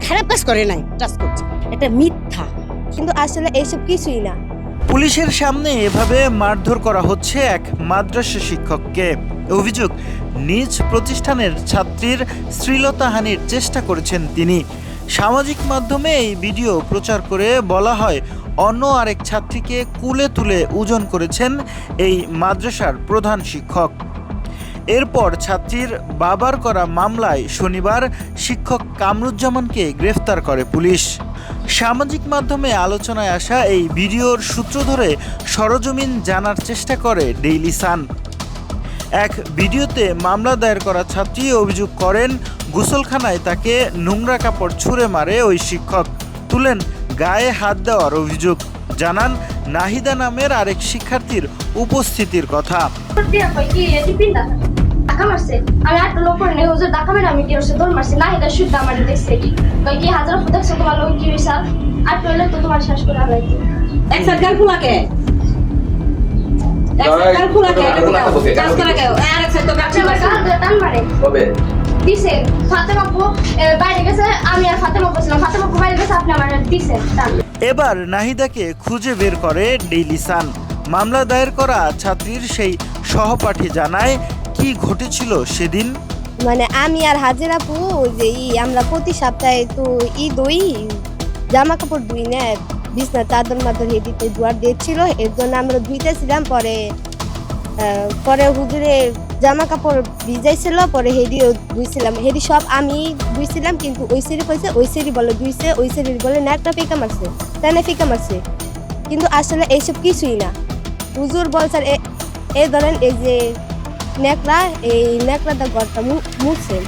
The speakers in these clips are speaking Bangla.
খারাপ কাজ করে নাই, টাচ করছে, এটা মিথ্যা। কিন্তু আসলে এইসব কিছুই না। পুলিশের সামনে এভাবে মারধর করা হচ্ছে এক মাদ্রাসা শিক্ষককে। অভিযোগ, নিজ প্রতিষ্ঠানের ছাত্রীর শ্লীলতাহানির চেষ্টা করেছেন তিনি। সামাজিক মাধ্যমে এই ভিডিও প্রচার করে বলা হয় অন্য আরেক ছাত্রীকে কুলে তুলে ওজন করেছেন এই মাদ্রাসার প্রধান শিক্ষক। এরপর ছাত্রীর বাবার করা মামলায় শনিবার শিক্ষক কামরুজ্জামানকে গ্রেফতার করে পুলিশ। সামাজিক মাধ্যমে আলোচনায় আসা এই ভিডিওর সূত্র ধরে সরজমিন জানার চেষ্টা করে ডেইলি সান। এক ভিডিওতে মামলা দায়ের করা ছাত্রী অভিযোগ করেন গোসলখানায় তাকে নোংরা কাপড় ছুঁড়ে মারে ওই শিক্ষক, তুলেন গায়ে হাত দেওয়ার অভিযোগ, জানান নাহিদা নামের আরেক শিক্ষার্থীর উপস্থিতির কথা। এবার নাহিদাকে খুঁজে বের করে ডেইলি সান। মামলা দায়ের করা ছাত্রীর সেই সহপাঠী জানায় কি ঘটেছিল সেদিন। মানে আমি আর হাজির আপু যে আমরা প্রতি সপ্তাহে তো জামা কাপড় ধুই না, বিছনা চাদর মাদর হেডিতে ধোয়ার দিয়েছিল, এর জন্য আমরা ধুইতেছিলাম। পরে হুজুরে জামা কাপড় ভিজাইছিল, পরে হেডিও ধুইছিলাম। হেডি সব আমি ধুইছিলাম, কিন্তু ওই সেরি কইছে ওই সেরি বলে ধুইছে, ওই সেরি বলে ন্যাকটা ফিকা মারছে, তাই না ফিকা মারছে। কিন্তু আসলে এইসব কিছুই না। হুজুর বলছে এই ধরেন এই যে ন্যাকড়া, এই ন্যাকড়াটা ঘরটা মুছছে।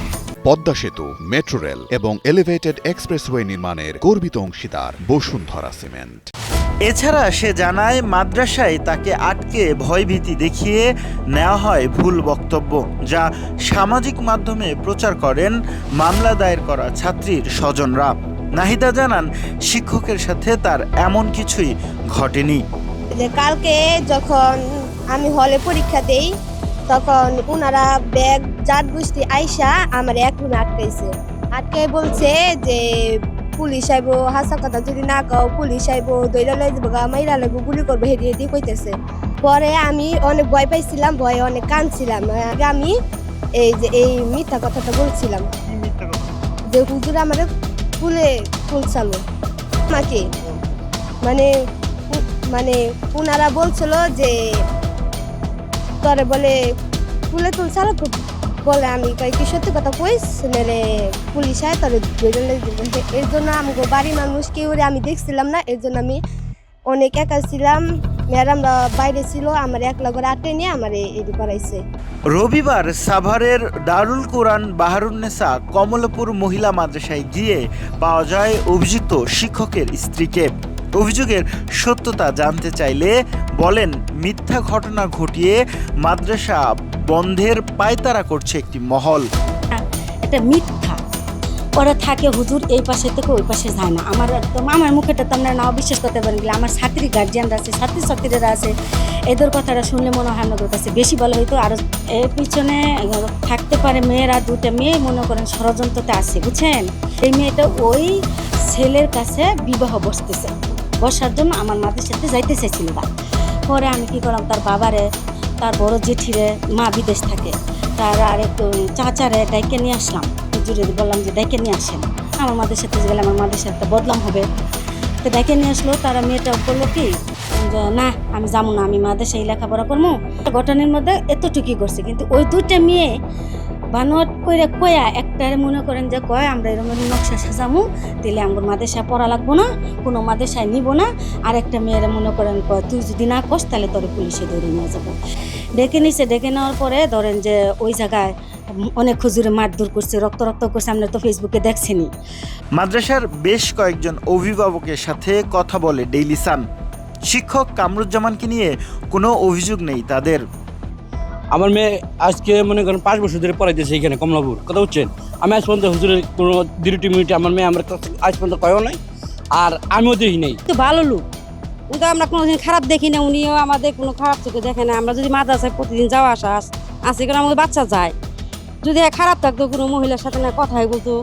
পদ্মা সেতু, মেট্রো রেল এবং এলিভেটেড এক্সপ্রেসওয়ে নির্মাণের গর্বিত অংশীদার বসুন্ধরা সিমেন্ট। এছাড়া সে জানায় মাদ্রাসায় তাকে আটকে ভয়ভীতি দেখিয়ে নেওয়া হয় ভুল বক্তব্য, যা সামাজিক মাধ্যমে প্রচার করেন মামলা দায়ের করা ছাত্রীর স্বজনরা। নাহিদা জানান শিক্ষকের সাথে তার এমন কিছুই ঘটেনি। যে কালকে যখন আমি হলে পরীক্ষা দেই, তখন ওনারা ব্যাগ জাত গোষ্ঠী আইসা আমার এক রুমে আটকে বলছে যে পুলিশ আইব, হাসা কথা যদি না কাও পুলিশ আইব, দইরা লই যাবো, মাইরা লাগবো, গুলি করবো, হেঁটে কইতেছে। পরে আমি অনেক ভয় পাইছিলাম, ভয়ে অনেক কাঁদছিলাম। আমি এই মিথ্যা কথাটা বলছিলাম যে হুজুর আমাদের তুলছালো আমাকে। মানে ওনারা বলছিল যে তোরে বলে তুলে তুলছালো বলে, আমি কি সত্যি কথা কইস নাহলে পুলিশ আয় তোরে ধরে লই যাবে। এর জন্য আমাকে বাড়ির মানুষ কেউ আমি দেখছিলাম না, এর জন্য আমি অনেক একা ছিলাম। ম্যাডামরা বাইরে ছিল, আমার একলা করে আটে নিয়ে আমার এটি করাইছে। রবিবার সাভারের দারুল কোরআন বাহারুন্নেসা কমলপুর মহিলা মাদ্রাসায় গিয়ে পাওয়া যায় অভিযুক্ত শিক্ষকের স্ত্রীকে। অভিযোগের সত্যতা জানতে চাইলে বলেন মিথ্যা ঘটনা ঘটিয়ে মাদ্রাসা বন্ধের পায়তারা করছে একটি মহল। এটা মিথ্যা। ওরা থাকে হুজুর এই পাশে থেকে ওই পাশে যায় না। আমার মুখেটা তো আপনারা নাও বিশ্বাস করতে পারেন, গেলে আমার ছাত্রী গার্জিয়ানরা আছে, ছাত্রীরা আছে, এদের কথাটা শুনলে মনে হয় আমাদের কাছে বেশি ভালো হইতো। আর এর পিছনে থাকতে পারে মেয়েরা, দুটো মেয়ে মনে করেন ষড়যন্ত্রতে আছে, বুঝছেন। এই মেয়েটা ওই ছেলের কাছে বিবাহ বসার জন্য আমার মাদের সাথে যাইতে চাইছিল। পরে আমি কি করলাম, তার বাবারে, তার বড় জেঠিরে, মা বিদেশ থাকে, তার আরেকটু চাচারে ডাইকে নিয়ে আসলাম। হুজুরে বললাম যে ডাইকে নিয়ে আসেন, আমার মাদের সাথে গেলে আমার মাদের সাথে বদলাম হবে। তো ডাইকে নিয়ে আসলো। তারা মেয়েটা বললো কি যে না আমি যাবো না, আমি মাদের সেই লেখাপড়া করবো। ঘটনার মধ্যে এতটুকুই করছে, কিন্তু ওই দুইটা মেয়ে বানোয়াট করে কয়া একটারে মনে করেন যে কয় আমরা এরকম নকশা সাজামু, তাহলে আমার মাদেশায় পড়া লাগবো না, কোনো মাদেশায় নিব না। আর একটা মেয়েরা মনে করেন কয় তুই যদি না কস তাহলে তোর পুলিশে ধরে নিয়ে যাবো। ডেকে নেওয়ার পরে ধরেন যে ওই জায়গায় অনেক হুজুরে মারধর করছে, রক্ত করছে, আমরা তো ফেসবুকে দেখছেনি। মাদ্রাসার বেশ কয়েকজন অভিভাবকের সাথে কথা বলে ডেইলি সান। শিক্ষক কামরুজ্জামানকে নিয়ে কোনো অভিযোগ নেই তাদের। আমার মেয়ে আজকে মনে করেন 5 বছর ধরে পড়াইতেছে এখানে কমলাপুর, কথা বুঝছেন। আমি আজ পর্যন্ত হুজুরের কোনো ডিউটি মিনিটে আমার মেয়ে আমার আজ পর্যন্ত কয়ও নাই, আর আমিও দেখি নাই। তো ভালো লোক, কিন্তু আমরা কোনোদিন খারাপ দেখি না, উনিও আমাদের কোনো খারাপ চোখে দেখে না। আমরা যদি মাদ্রাসায় প্রতিদিন যাওয়া আসা আছে, কারণ আমাদের বাচ্চা যায়, যদি হ্যাঁ খারাপ থাকতো কোনো মহিলার সাথে না কথাই বলতো,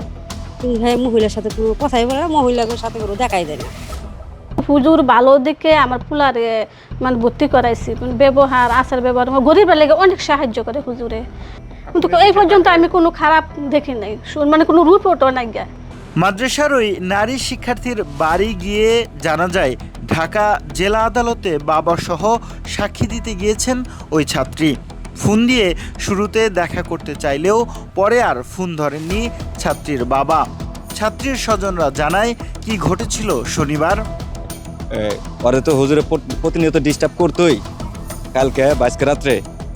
কিন্তু হ্যাঁ মহিলার সাথে কোনো কথাই বলে না, মহিলার সাথে কোনো দেখাই দেয় না। হুজুর ভালো দিকে আমার ফুলারে মানে ভর্তি করাইছি, মানে ব্যবহার আচার ব্যবহার আমার গরিবের লেগে অনেক সাহায্য করে হুজুরে, কিন্তু এই পর্যন্ত আমি কোনো খারাপ দেখি নাই, মানে কোনো রিপোর্টও নাই গা। মাদ্রাসার ওই নারী শিক্ষার্থীর বাড়ি গিয়ে জানা যায় ঢাকা জেলা আদালতে বাবা সহ সাক্ষী দিতে গিয়েছেন ওই ছাত্রী। ফোন দিয়ে শুরুতে দেখা করতে চাইলেও পরে আর ফোন ধরেননি ছাত্রীর বাবা। ছাত্রীর স্বজনরা জানায় কি ঘটেছিল শনিবার। ওরে তো হুজুরে প্রতিনিয়ত ডিস্টার্ব করতোই। কালকে আজকে রাত্রে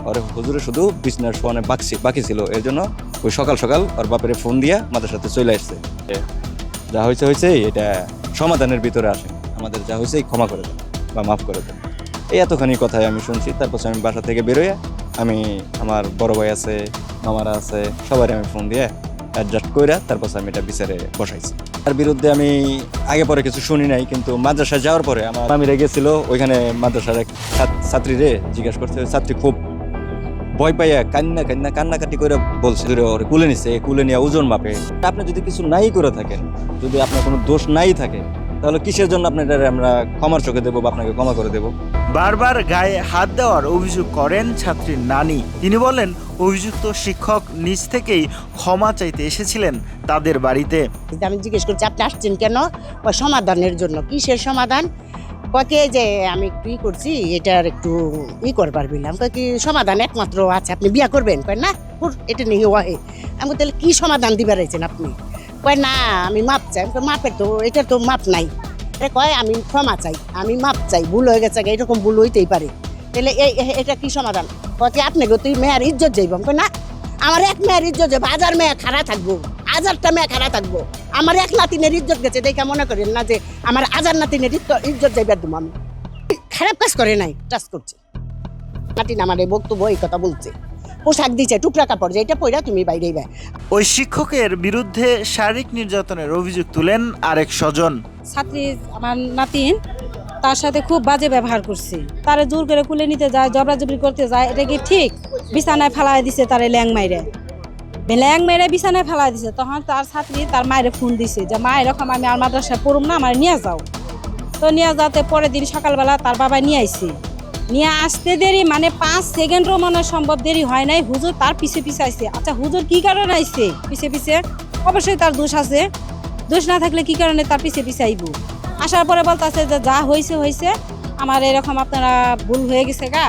ওরে হুজুরে শুধু বিছনার শোয়ানে বাকি ছিল, এর জন্য ওই সকাল সকাল ওর বাপের ফোন দিয়া আমাদের সাথে চলে আসছে। যা হয়েছে এটা সমাধানের ভিতরে আসে, আমাদের যা হয়েছে ক্ষমা করে দেন বা মাফ করে দেন, এই এতখানি কথাই আমি শুনছি। তারপর আমি বাসা থেকে বেরোয় আমি আমার বড় ভাই আছে, মামারা আছে, সবাই আমি ফোন দিয়ে অ্যাডজাস্ট করে তারপর আমি এটা বিচারে বসাইছি। তার বিরুদ্ধে আমি আগে পরে কিছু শুনি নাই, কিন্তু মাদ্রাসায় যাওয়ার পরে আমার মামিরা গেছিল ওইখানে, মাদ্রাসার এক ছাত্রীরে জিজ্ঞাসা করছে, ছাত্রী খুব ভয় পাইয়া কান্নাকাটি করে বলছে, ওরে কুলে নিছে, কুলে নিয়ে ওজন মাপে। আপনি যদি কিছু নাই করে থাকেন, যদি আপনার কোনো দোষ নাই থাকে, তাহলে কিসের জন্য আপনাদের আমরা ক্ষমার চোখে দেবো বা আপনাকে ক্ষমা করে দেবো? বারবার গায়ে হাত দেওয়ার অভিযোগ করেন ছাত্রীর নানি। তিনি বলেন অভিযুক্ত শিক্ষক নিজ থেকেই ক্ষমা চাইতে এসেছিলেন তাদের বাড়িতে। আমি জিজ্ঞেস করছি আপনি আসছেন কেন? সমাধানের জন্য। কিসের সমাধান? কয়ে যে আমি একটু করছি, এটার একটু করবার বললাম। কি সমাধান একমাত্র আছে, আপনি বিয়া করবেন? কয় না, এটা নিয়ে ওয়াহে। আমি তাহলে কি সমাধান দিবার রয়েছেন আপনি? কয় না আমি মাপ চাই। মাপের তো এটার তো মাপ নাই। কয় আমি ক্ষমা চাই, আমি মাপ চাই, ভুল হয়ে গেছে, এরকম ভুল হইতেই পারে। তাহলে এটা কি সমাধান? কয় আপনি গো তুই মেয়ের ইজ্জত যাইব। কয় না, আমার এক মেয়ের ইজ্জত যাবো, 1000 মেয়ে খাড়া থাকবো, 1000টা মেয়ে খাড়া থাকবো। আমার এক নাতিনের ইজ্জত গেছে, দেখে মনে করেন না যে আমার 1000 নাতিনের ইজ্জত যাইবার দেবো। আমি খারাপ কাজ করে নাই, টাচ করছে। নাতিন আমার এই বক্তব্য এই কথা বলছে, পোশাক দিচ্ছে টুকরা কাপড়, যে এটা পইরা তুমি বাইরে। ওই শিক্ষকের বিরুদ্ধে শারীরিক নির্যাতনের অভিযোগ তুলেন আরেক স্বজন। ছাত্রী আমার নাতিন তার সাথে খুব বাজে ব্যবহার করছে, তারে জোর করে কুলে নিতে যায়, জবরাজবরি করতে যায়। এটা কি ঠিক? বিছানায় ফেলাই দিছে, তারে ল্যাং মেরে বিছানায় ফেলাই দিছে। তখন তার ছাত্রী তার মায়ের ফোন দিছে যে মা এরকম আমি আর মাদ্রাসায় পড়ুম না, আমার নিয়ে যাও। তো নিয়ে যাতে পরের দিন সকালবেলা তার বাবা নিয়ে আইছে। নিয়ে আসতে দেরি, মানে 5 সেকেন্ডও মনে সম্ভব দেরি হয় নাই, হুজুর তার পিছে আইছে। আচ্ছা হুজুর কি কারণে আইছে পিছে? অবশ্যই তার দোষ আছে, দোষ না থাকলে কি কারণে তার পিছে আইব? আসার পরে বলতেছে যে যা হয়েছে আমার এরকম আপনারা ভুল হয়ে গেছে গা,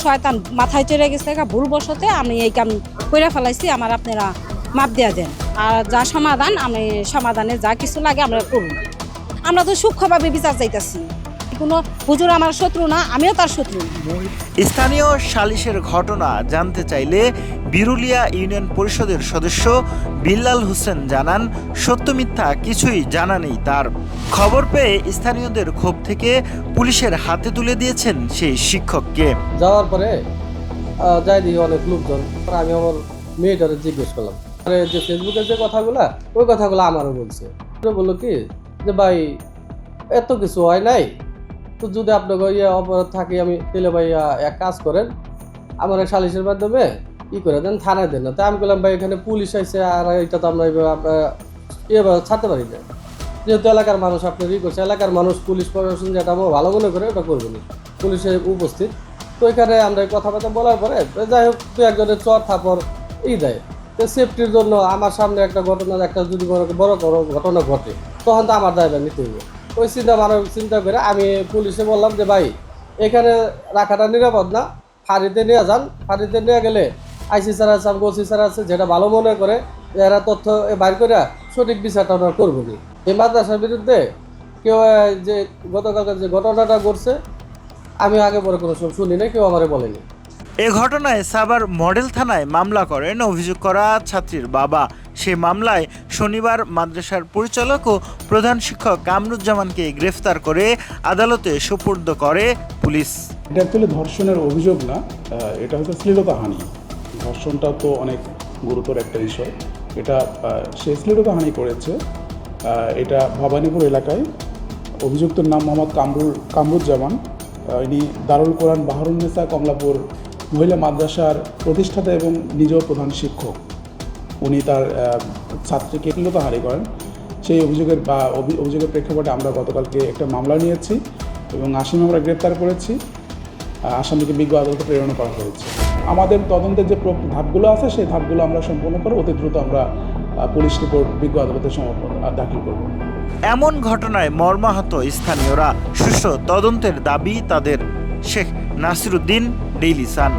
শয়তান মাথায় চড়ে গেছে গা, ভুল বসতে আমি এই কাম কইরা ফেলাইছি, আমার আপনারা মাপ দেওয়া দেন। আর যা সমাধান, আমি সমাধানে যা কিছু লাগে আমরা করব। আমরা তো সূক্ষ্মভাবে বিচার চাইতেছি, কোনো হুজুর আমার শত্রু না, আমিও তার শত্রু না। স্থানীয় সালিশের ঘটনা জানতে চাইলে বিরুলিয়া ইউনিয়ন পরিষদের সদস্য বিল্লাল হোসেন জানান, সত্য মিথ্যা কিছুই জানা নেই তার। খবর পেয়ে স্থানীয়দের ক্ষোভ থেকে পুলিশের হাতে তুলে দিয়েছেন সেই শিক্ষককে। যাওয়ার পরে যাই দিই অনেক লোকজন, আমি আমার মেয়েটারে জিজ্ঞেস করলাম, আরে যে ফেসবুকের যে কথাগুলা, ওই কথাগুলো আমারও বলছে। বললো কি যে ভাই এত কিছু হয় নাই, তো যদি আপনাকে অপরাধ থাকে আমি তাহলে ভাই এক কাজ করেন, আমার সালিশের মাধ্যমে করে দেন, থানায় দেন না। তাই আমি বললাম ভাই এখানে পুলিশ আইছে, আর এটা তো আমরা এভাবে ছাড়তে পারি না, যেহেতু এলাকার মানুষ আপনার করছে, এলাকার মানুষ পুলিশ প্রশাসন যেটা ভালো মনে করে ওটা করবে না, পুলিশে উপস্থিত। তো এখানে আমরা কথাবার্তা বলার পরে যাই হোক 2-1জনের চর থাপড় দেয়। তো সেফটির জন্য আমার সামনে একটা ঘটনা, একটা যদি বড় ঘটনা ঘটে, তখন তো আমার দায়ভার নিতে হবে। ওই চিন্তা করে আমি পুলিশে বললাম যে ভাই এখানে রাখাটা নিরাপদ না, ফাঁড়িতে নিয়ে যান। ফাঁড়িতে নিয়ে গেলে আইসি স্যার আছে, ওসি স্যার আছে, যেটা ভালো মনে করে এরা তথ্য বাইর করে সঠিক বিচারটা আমরা করবো। নি এই মাদ্রাসার বিরুদ্ধে কেউ যে গতকালকে যে ঘটনাটা ঘটছে, আমি আগে পরে কোনো সময় শুনি না, কেউ আমারে বলেনি। এ ঘটনায় সাভার মডেল থানায় মামলা করেন অভিযোগ করা ছাত্রীর বাবা। সেই মামলায় শনিবার মাদ্রাসার পরিচালক ও প্রধান শিক্ষক কামরুজ্জামানকে গ্রেফতার করে আদালতে সোপর্দ করে পুলিশ। এটা অ্যাকচুয়ালি ধর্ষণের অভিযোগ না, এটা হচ্ছে শ্লীলতাহানি। ধর্ষণটা তো অনেক গুরুতর একটা বিষয়। এটা সে শ্লীলতাহানি করেছে। এটা ভবানীপুর এলাকায়। অভিযুক্তর নাম মোহাম্মদ কামরুজ্জামান। ইনি দারুল কোরআন বাহরুন্নেসা কমলাপুর মহিলা মাদ্রাসার প্রতিষ্ঠাতা এবং নিজেও প্রধান শিক্ষক। উনি তার ছাত্রীকে শ্লীলতাহানি করেন। সেই অভিযোগের প্রেক্ষাপটে আমরা গতকালকে একটা মামলা নিয়েছি এবং আসামি আমরা গ্রেপ্তার করেছি। আসামিকে বিজ্ঞ আদালতে প্রেরণ করা হয়েছে। আমাদের তদন্তের যে ধাপগুলো আছে সেই ধাপগুলো আমরা সম্পন্ন করে অতি দ্রুত আমরা পুলিশ রিপোর্ট বিজ্ঞ আদালতে দাখিল করব। এমন ঘটনায় মর্মাহত স্থানীয়রা। সুষ্ঠু তদন্তের দাবি তাদের। Sheikh Nasiruddin, Daily Sun.